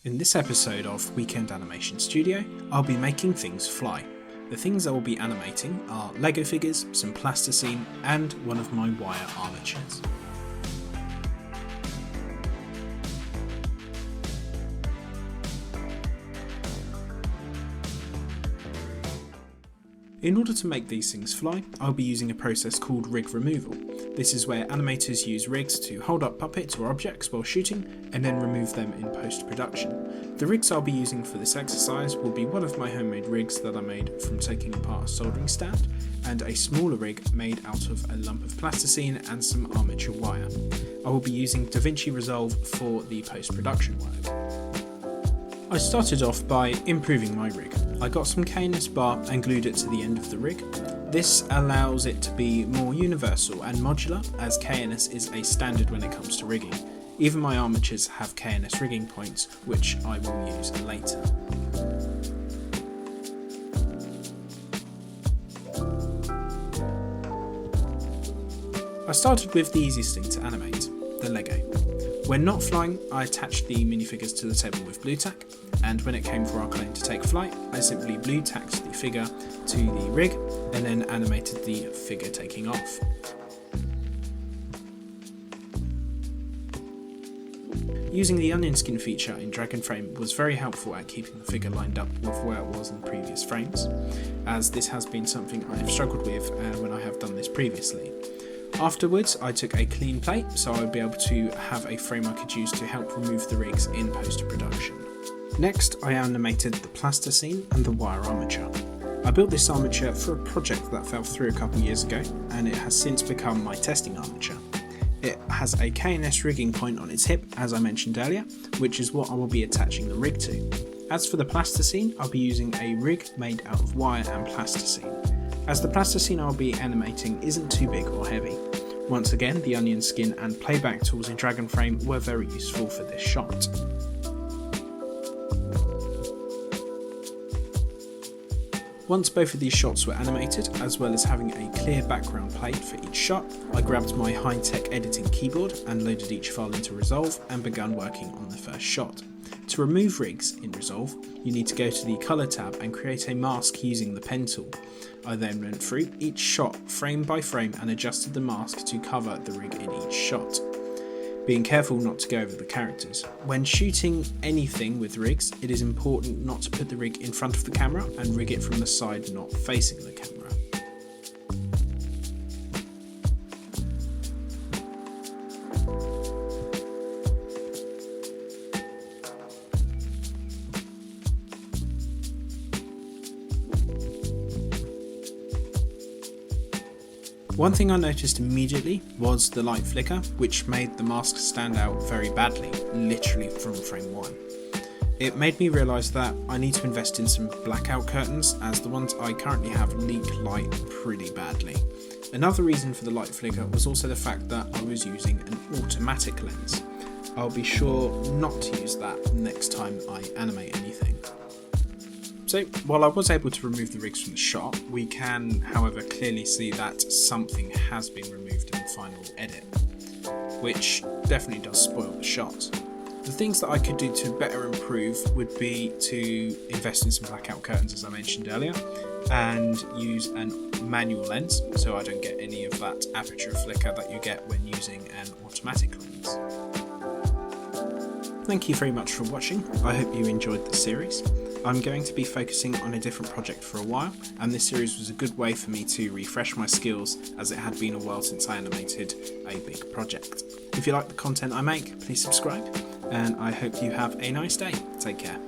In this episode of Weekend Animation Studio, I'll be making things fly. The things I will be animating are Lego figures, some plasticine, and one of my wire armatures. In order to make these things fly, I'll be using a process called rig removal. This is where animators use rigs to hold up puppets or objects while shooting and then remove them in post-production. The rigs I'll be using for this exercise will be one of my homemade rigs that I made from taking apart a soldering stand, and a smaller rig made out of a lump of plasticine and some armature wire. I will be using DaVinci Resolve for the post-production work. I started off by improving my rig. I got some KNS bar and glued it to the end of the rig. This allows it to be more universal and modular, as KNS is a standard when it comes to rigging. Even my armatures have KNS rigging points, which I will use later. I started with the easiest thing to animate, the Lego. When not flying, I attached the minifigures to the table with blue tack, and when it came for our claim to take flight, I simply blue tacked the figure to the rig and then animated the figure taking off. Using the onion skin feature in Dragon Frame was very helpful at keeping the figure lined up with where it was in previous frames, as this has been something I have struggled with when I have done this previously. Afterwards, I took a clean plate so I would be able to have a frame I could use to help remove the rigs in post-production. Next, I animated the plasticine and the wire armature. I built this armature for a project that fell through a couple years ago, and it has since become my testing armature. It has a KNS rigging point on its hip, as I mentioned earlier, which is what I will be attaching the rig to. As for the plasticine, I'll be using a rig made out of wire and plasticine, as the plasticine I'll be animating isn't too big or heavy. Once again, the onion skin and playback tools in Dragon Frame were very useful for this shot. Once both of these shots were animated, as well as having a clear background plate for each shot, I grabbed my high-tech editing keyboard and loaded each file into Resolve and began working on the first shot. To remove rigs in Resolve, you need to go to the Colour tab and create a mask using the pen tool. I then went through each shot frame by frame and adjusted the mask to cover the rig in each shot, being careful not to go over the characters. When shooting anything with rigs, it is important not to put the rig in front of the camera and rig it from the side, not facing the camera. One thing I noticed immediately was the light flicker, which made the mask stand out very badly, literally from frame 1. It made me realise that I need to invest in some blackout curtains, as the ones I currently have leak light pretty badly. Another reason for the light flicker was also the fact that I was using an automatic lens. I'll be sure not to use that next time I animate anything. So, while I was able to remove the rigs from the shot, we can, however, clearly see that something has been removed in the final edit, which definitely does spoil the shot. The things that I could do to better improve would be to invest in some blackout curtains, as I mentioned earlier, and use a manual lens so I don't get any of that aperture flicker that you get when using an automatic lens. Thank you very much for watching. I hope you enjoyed the series. I'm going to be focusing on a different project for a while, and this series was a good way for me to refresh my skills, as it had been a while since I animated a big project. If you like the content I make, please subscribe, and I hope you have a nice day. Take care.